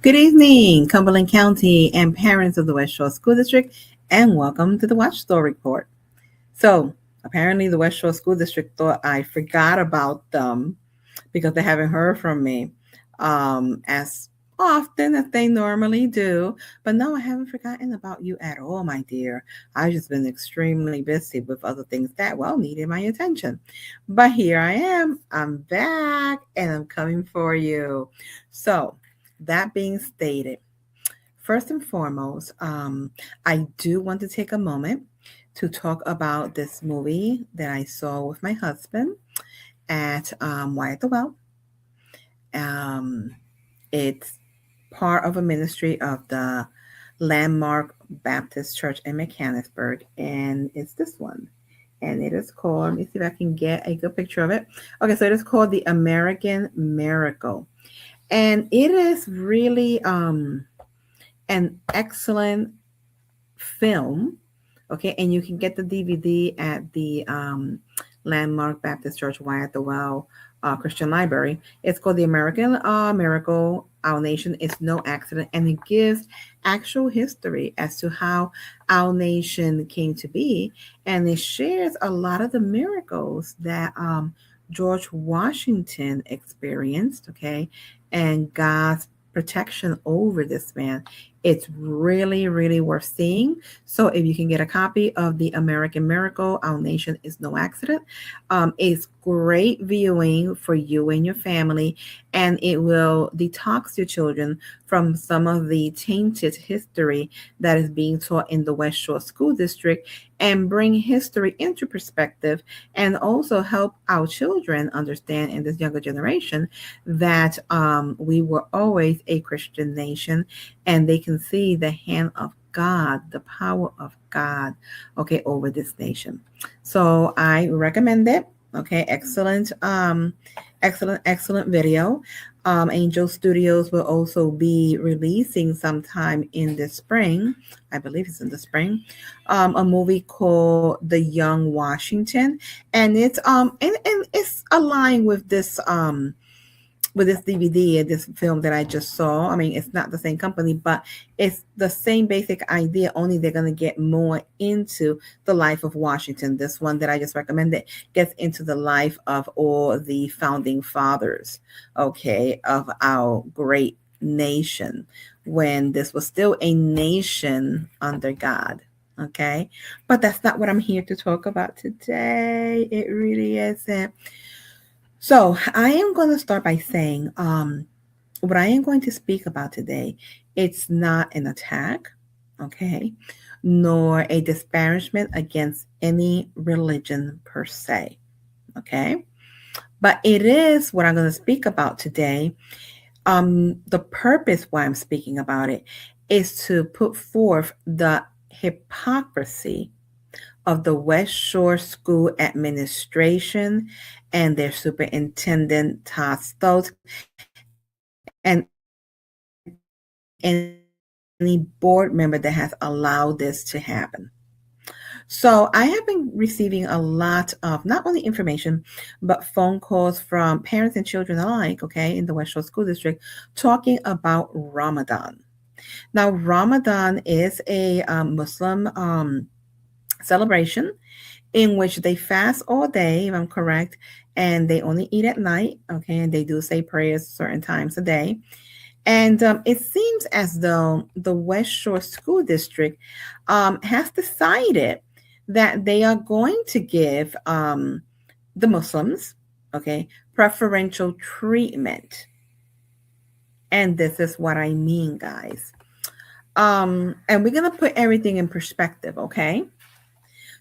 Good evening, Cumberland County and parents of the West Shore School District, and welcome to the Watchdog Report. So, apparently, the West Shore School District thought I forgot about them because they haven't heard from me as often as they normally do. But no, I haven't forgotten about you at all, my dear. I've just been extremely busy with other things that, well, needed my attention. But here I am. I'm back and I'm coming for you. So, that being stated, first and foremost, I do want to take a moment to talk about this movie that I saw with my husband at Wyatt the Well. It's part of a ministry of the Landmark Baptist Church in Mechanicsburg, and it's this one. And it is called, let me see if I can get a good picture of it. Okay, so it is called The American Miracle. And it is really an excellent film. Okay, and you can get the DVD at the Landmark Baptist Church Wyatt the Well Christian Library. It's called The American Miracle. Our Nation is No Accident, and it gives actual history as to how our nation came to be, and it shares a lot of the miracles that George Washington experienced, okay, and God's protection over this man. It's really, really worth seeing. So if you can get a copy of The American Miracle, Our Nation is No Accident, it's great viewing for you and your family, and it will detox your children from some of the tainted history that is being taught in the West Shore School District, and bring history into perspective, and also help our children understand in this younger generation that we were always a Christian nation, and they can see the hand of God, the power of God, okay, over this nation. So I recommend it. Okay, excellent, excellent video. Angel Studios will also be releasing sometime in the spring, I believe it's in the spring, a movie called The Young Washington, and it's and it's aligned with this DVD and this film that I just saw. I mean, it's not the same company, but it's the same basic idea, only they're going to get more into the life of Washington. This one that I just recommended gets into the life of all the founding fathers, okay, of our great nation when this was still a nation under God. Okay, but that's not what I'm here to talk about today. It really isn't. So I am going to start by saying what I am going to speak about today, it's not an attack, okay, nor a disparagement against any religion per se, okay? But it is what I'm going to speak about today. The purpose why I'm speaking about it is to put forth the hypocrisy of the West Shore School Administration and their superintendent, Todd Stokes, and any board member that has allowed this to happen. So I have been receiving a lot of not only information, but phone calls from parents and children alike, okay, in the West Shore School District, talking about Ramadan. Now, Ramadan is a Muslim celebration in which they fast all day, if I'm correct, and they only eat at night, okay, and they do say prayers certain times a day. And it seems as though the West Shore School District has decided that they are going to give the Muslims, okay, preferential treatment. And this is what I mean, guys. And we're going to put everything in perspective, okay?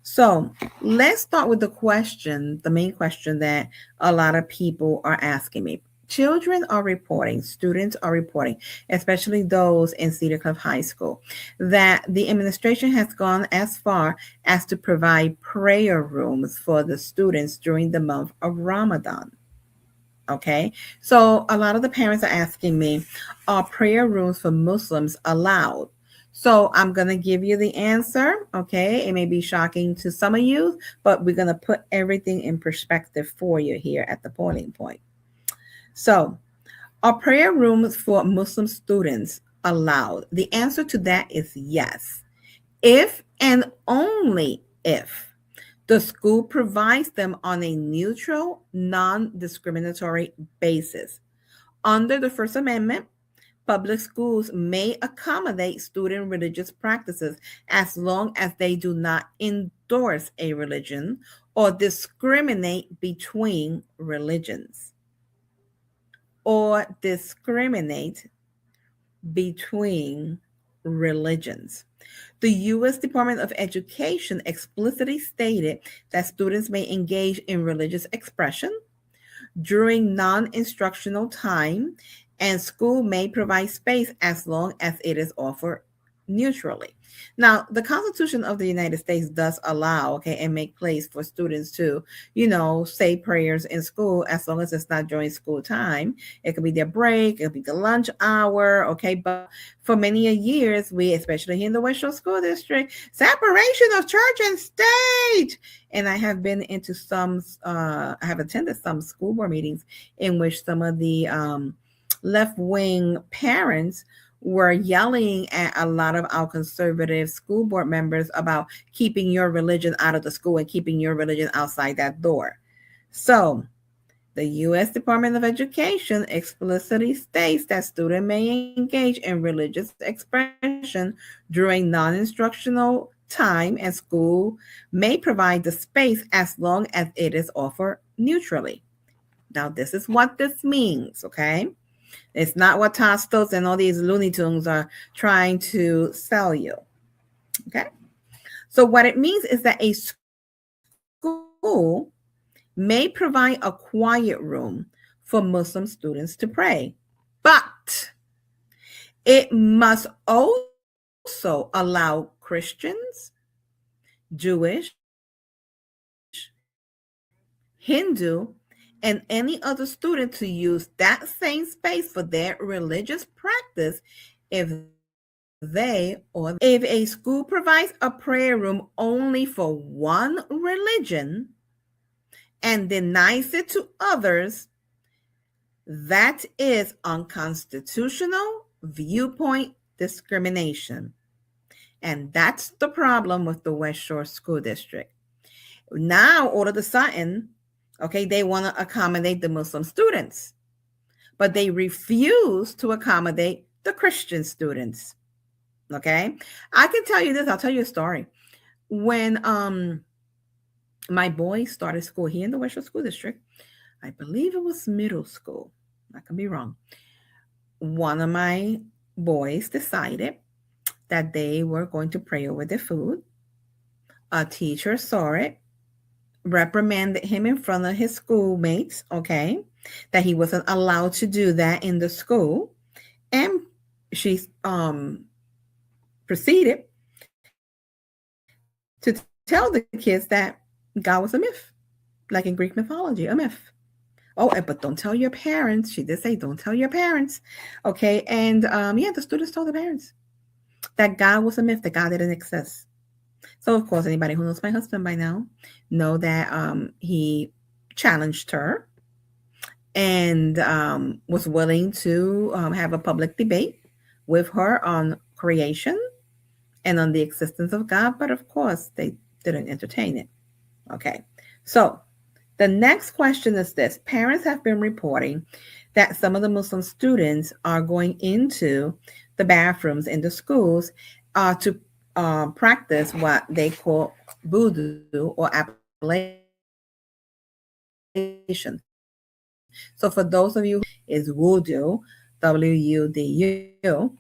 So let's start with the main question that a lot of people are asking me. Children are reporting, students are reporting, especially those in Cedar Cliff High School, that the administration has gone as far as to provide prayer rooms for the students during the month of Ramadan. Okay, so a lot of the parents are asking me, are prayer rooms for Muslims allowed? So I'm going to give you the answer, okay? It may be shocking to some of you, but we're going to put everything in perspective for you here at the polling point. So Are prayer rooms for Muslim students allowed? The answer to that is yes, if and only if the school provides them on a neutral, non discriminatory basis. Under the First Amendment, public schools may accommodate student religious practices as long as they do not endorse a religion or discriminate between religions. Or discriminate between religions. The U.S. Department of Education explicitly stated that students may engage in religious expression during non instructional time, and school may provide space as long as it is offered neutrally. Now, the Constitution of the United States does allow, okay, and make place for students to, say prayers in school as long as it's not during school time. It could be their break, it could be the lunch hour, okay. But for many years, we, especially here in the West Shore School District, separation of church and state. And I have been into I have attended some school board meetings in which some of the left-wing parents were yelling at a lot of our conservative school board members about keeping your religion out of the school and keeping your religion outside that door. So the U.S. Department of Education explicitly states that students may engage in religious expression during non-instructional time, and school may provide the space as long as it is offered neutrally. Now, this is what this means, okay? It's not what Tostos and all these Looney Tunes are trying to sell you. Okay. So what it means is that a school may provide a quiet room for Muslim students to pray, but it must also allow Christians, Jewish, Hindu, and any other student to use that same space for their religious practice if if a school provides a prayer room only for one religion and denies it to others, that is unconstitutional viewpoint discrimination. And that's the problem with the West Shore School District. Now, all of a sudden, okay, they want to accommodate the Muslim students, but they refuse to accommodate the Christian students. Okay, I can tell you this. I'll tell you a story. When my boy started school here in the West Shore School District, I believe it was middle school. I can be wrong. One of my boys decided that they were going to pray over their food. A teacher saw it, reprimanded him in front of his schoolmates, okay, that he wasn't allowed to do that in the school. And she proceeded to tell the kids that God was a myth, like in Greek mythology, a myth. Oh, but don't tell your parents. She did say, don't tell your parents. Okay. And the students told the parents that God was a myth, that God didn't exist. So, of course, anybody who knows my husband by now know that he challenged her and was willing to have a public debate with her on creation and on the existence of God. But, of course, they didn't entertain it. Okay. So, the next question is this. Parents have been reporting that some of the Muslim students are going into the bathrooms in the schools to practice what they call voodoo or appellation. So for those of you, is voodoo, WUDU.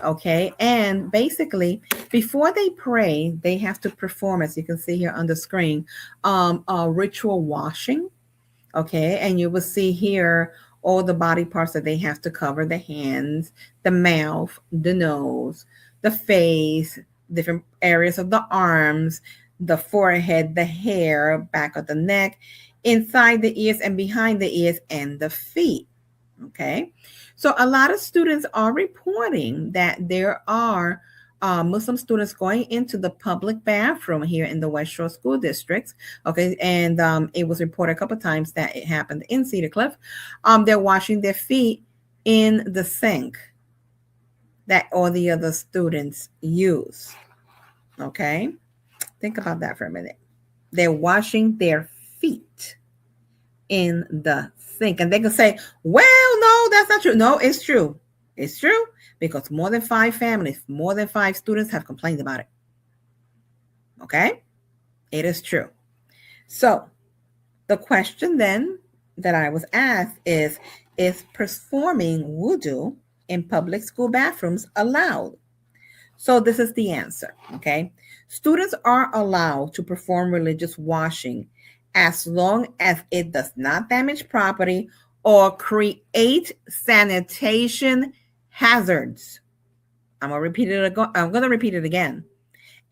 Okay, and basically, before they pray, they have to perform, as you can see here on the screen, a ritual washing. Okay, and you will see here all the body parts that they have to cover: the hands, the mouth, the nose, the face, different areas of the arms, the forehead, the hair, back of the neck, inside the ears and behind the ears, and the feet. Okay, so a lot of students are reporting that there are Muslim students going into the public bathroom here in the West Shore School Districts. Okay, and it was reported a couple of times that it happened in Cedar Cliff. They're washing their feet in the sink that all the other students use. Okay? Think about that for a minute. They're washing their feet in the sink. And they can say, well, no, that's not true. No, it's true. It's true because more than 5 families, more than 5 students have complained about it. Okay? It is true. So the question then that I was asked is performing wudu in public school bathrooms allowed? So this is the answer, okay? Students are allowed to perform religious washing as long as it does not damage property or create sanitation hazards. I'm going to repeat it again.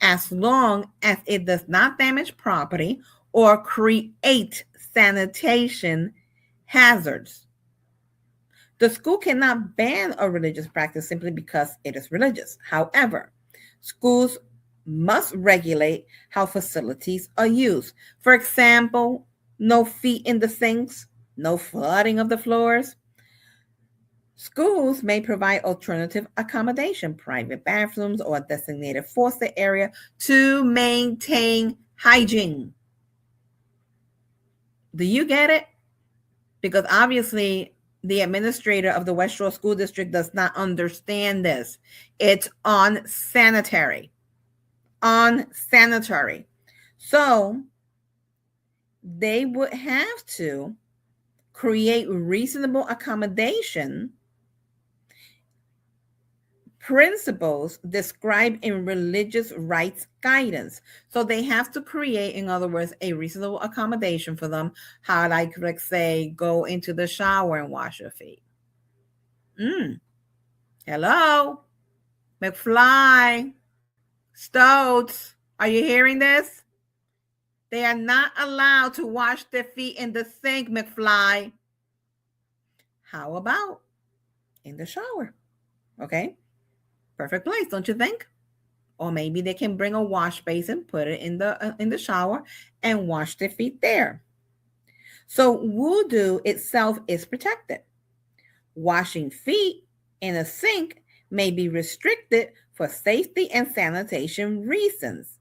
As long as it does not damage property or create sanitation hazards. The school cannot ban a religious practice simply because it is religious. However, schools must regulate how facilities are used. For example, no feet in the sinks, no flooding of the floors. Schools may provide alternative accommodation, private bathrooms, or a designated faucet area to maintain hygiene. Do you get it? Because obviously, the administrator of the West Shore School District does not understand this. It's unsanitary. Unsanitary. So they would have to create reasonable accommodation principles described in religious rights guidance. So they have to create, in other words, a reasonable accommodation for them. How, like, let's say, go into the shower and wash your feet. Hello, McFly, Stokes, are you hearing this? They are not allowed to wash their feet in the sink, McFly. How about in the shower? Okay, perfect place, don't you think? Or maybe they can bring a wash basin, put it in the shower, and wash their feet there. So wudu itself is protected. Washing feet in a sink may be restricted for safety and sanitation reasons,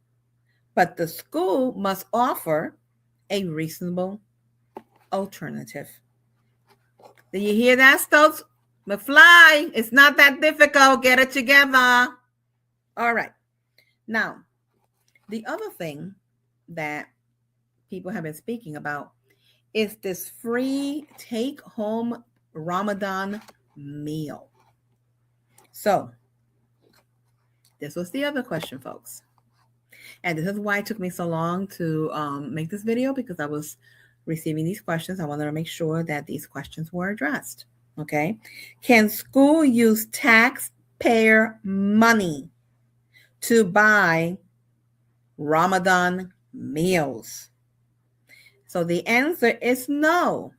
but the school must offer a reasonable alternative. Do you hear that, Stokes? McFly, it's not that difficult. Get it together. All right. Now, the other thing that people have been speaking about is this free take-home Ramadan meal. So, this was the other question, folks. And this is why it took me so long to make this video, because I was receiving these questions. I wanted to make sure that these questions were addressed. Okay. Can school use taxpayer money to buy Ramadan meals? So the answer is no.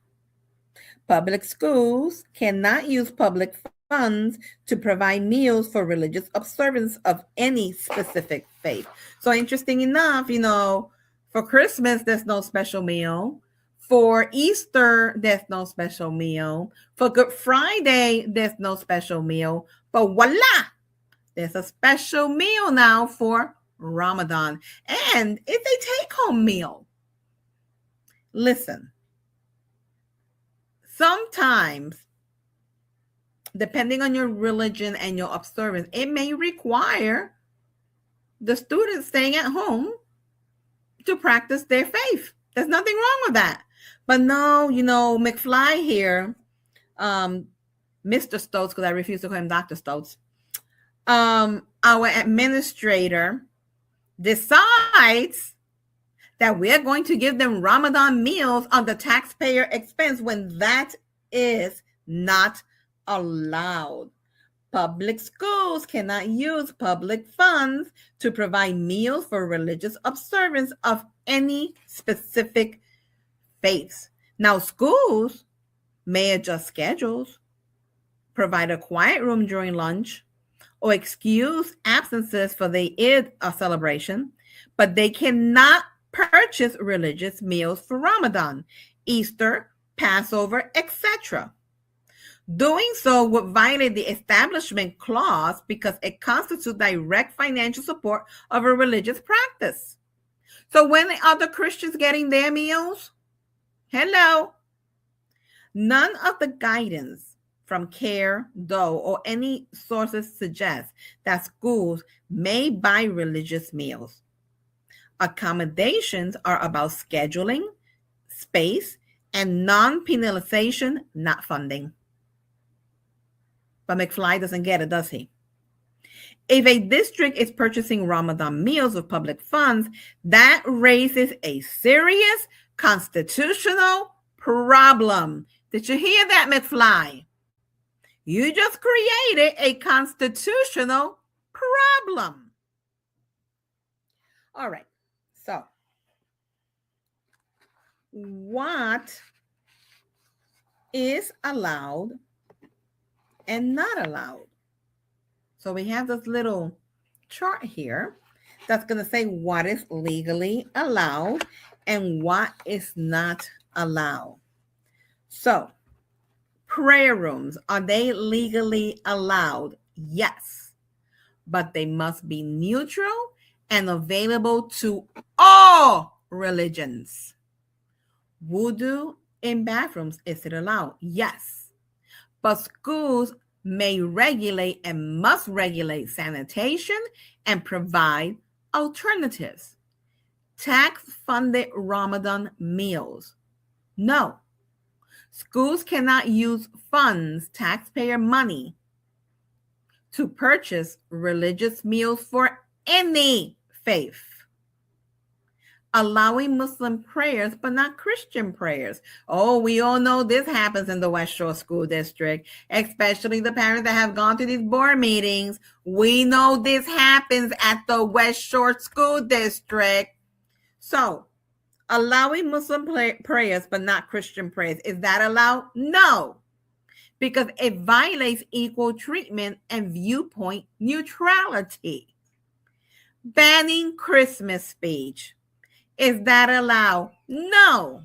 Public schools cannot use public funds to provide meals for religious observance of any specific faith. So interesting enough, for Christmas, there's no special meal. For Easter, there's no special meal. For Good Friday, there's no special meal. But voila, there's a special meal now for Ramadan. And it's a take-home meal. Listen, sometimes, depending on your religion and your observance, it may require the students staying at home to practice their faith. There's nothing wrong with that. But no, McFly here, Mr. Stokes, because I refuse to call him Dr. Stokes, our administrator decides that we're going to give them Ramadan meals on the taxpayer expense when that is not allowed. Public schools cannot use public funds to provide meals for religious observance of any specific faiths. Now, schools may adjust schedules, provide a quiet room during lunch, or excuse absences for the Eid celebration, but they cannot purchase religious meals for Ramadan, Easter, Passover, etc. Doing so would violate the Establishment Clause because it constitutes direct financial support of a religious practice. So when are the Christians getting their meals? Hello. None of the guidance from CARE, DOE, or any sources suggest that schools may buy religious meals. Accommodations are about scheduling, space, and non-penalization, not funding. But McFly doesn't get it, does he? If a district is purchasing Ramadan meals with public funds, that raises a serious constitutional problem. Did you hear that, McFly? You just created a constitutional problem. All right. So, what is allowed and not allowed? So we have this little chart here that's going to say what is legally allowed and what is not allowed. So, prayer rooms, are they legally allowed? Yes, but they must be neutral and available to all religions. Wudu in bathrooms, is it allowed? Yes, but schools may regulate and must regulate sanitation and provide alternatives. Tax-funded Ramadan meals. No. Schools cannot use funds, taxpayer money, to purchase religious meals for any faith. Allowing Muslim prayers, but not Christian prayers. Oh, we all know this happens in the West Shore School District, especially the parents that have gone to these board meetings. We know this happens at the West Shore School District. So, allowing Muslim prayers, but not Christian prayers, is that allowed? No, because it violates equal treatment and viewpoint neutrality. Banning Christmas speech. Is that allowed? No.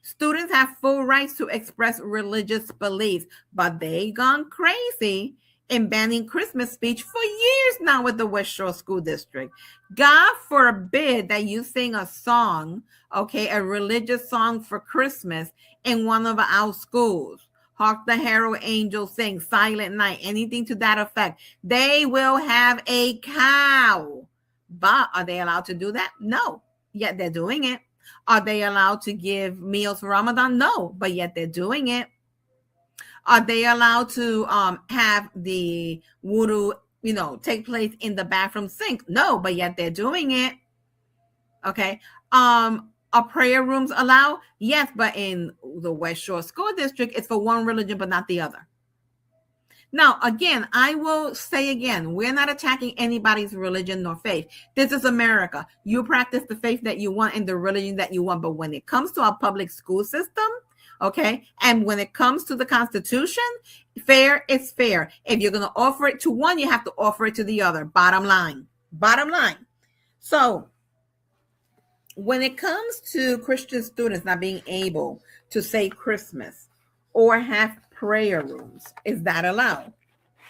Students have full rights to express religious beliefs, but they've gone crazy in banning Christmas speech for years now with the West Shore School District. God forbid that you sing a song, okay, a religious song for Christmas in one of our schools. Hark the Herald Angels Sing, Silent Night, anything to that effect. They will have a cow. But are they allowed to do that? No. Yet they're doing it. Are they allowed to give meals for Ramadan? No, but yet they're doing it. Are they allowed to have the wudu, take place in the bathroom sink? No, but yet they're doing it. Okay. Are prayer rooms allowed? Yes, but in the West Shore School District, it's for one religion, but not the other. Now, again, I will say again, we're not attacking anybody's religion nor faith. This is America. You practice the faith that you want and the religion that you want. But when it comes to our public school system, okay, and when it comes to the Constitution, fair is fair. If you're going to offer it to one, you have to offer it to the other. Bottom line. Bottom line. So when it comes to Christian students not being able to say Christmas or have prayer rooms, is that allowed?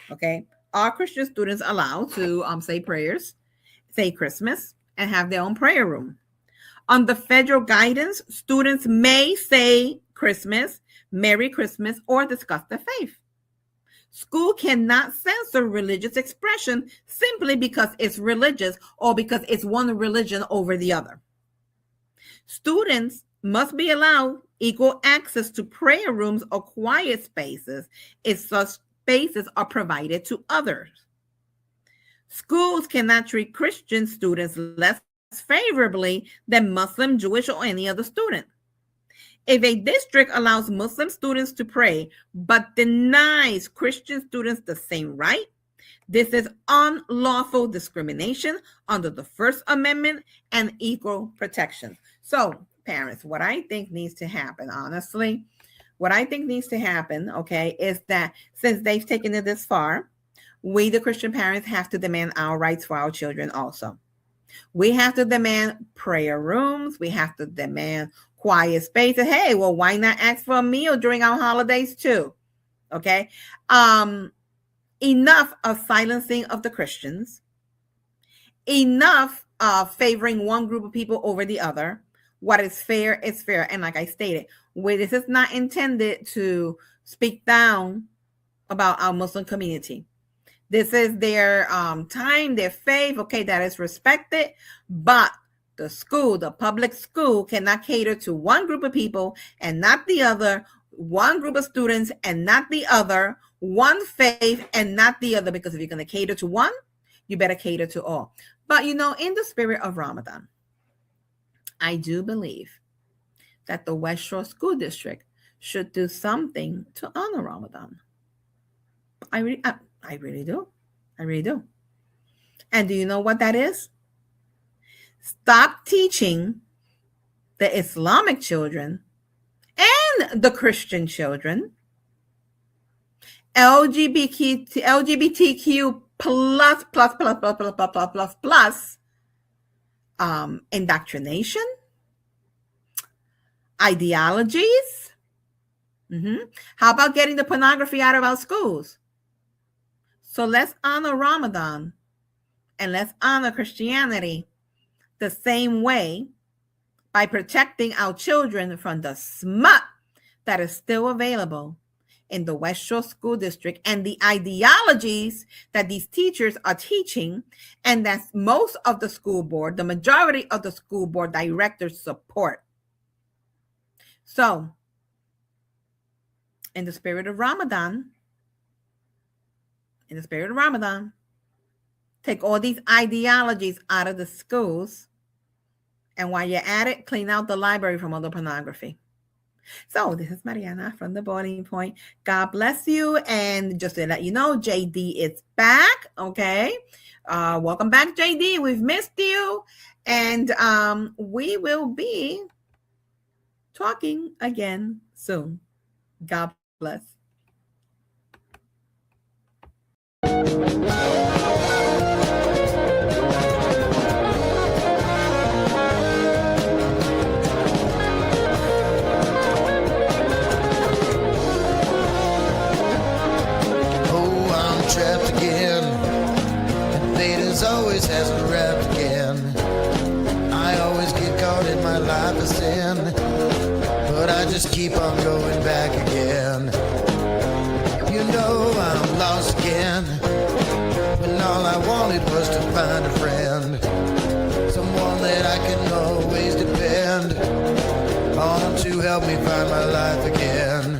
Okay. Are Christian students allowed to say prayers, say Christmas, and have their own prayer room? Under federal guidance, students may say Christmas, Merry Christmas, or discuss their faith. School cannot censor religious expression simply because it's religious or because it's one religion over the other. Students must be allowed equal access to prayer rooms or quiet spaces if such spaces are provided to others. Schools cannot treat Christian students less favorably than Muslim, Jewish, or any other student. If a district allows Muslim students to pray but denies Christian students the same right, this is unlawful discrimination under the First Amendment and equal protection. So, parents, what I think needs to happen, honestly, okay, is that since they've taken it this far, we, the Christian parents, have to demand our rights for our children also. We have to demand prayer rooms. We have to demand quiet spaces. Hey, well, why not ask for a meal during our holidays too? Okay. Enough of silencing of the Christians, enough of favoring one group of people over the other. What is fair is fair. And like I stated, this is not intended to speak down about our Muslim community. This is their time, their faith. Okay, that is respected. But the school, the public school, cannot cater to one group of people and not the other, one group of students and not the other, one faith and not the other. Because if you're going to cater to one, you better cater to all. But, in the spirit of Ramadan, I do believe that the West Shore School District should do something to honor Ramadan. I really do. I really do. And do you know what that is? Stop teaching the Islamic children and the Christian children LGBTQ plus indoctrination, ideologies. How about getting the pornography out of our schools? So let's honor Ramadan and let's honor Christianity the same way by protecting our children from the smut that is still available in the West Shore School District and the ideologies that these teachers are teaching, and that most of the school board, the majority of the school board directors support. So, in the spirit of Ramadan, take all these ideologies out of the schools, and while you're at it, clean out the library from all the pornography. So this is Mariana from The Boiling Point. God bless you. And just to let you know, JD is back. Okay. Welcome back, JD. We've missed you. And we will be talking again soon. God bless. Always has me wrapped again. I always get caught in my life of sin, but I just keep on going back again. I'm lost again, when all I wanted was to find a friend, someone that I can always depend on to help me find my life again.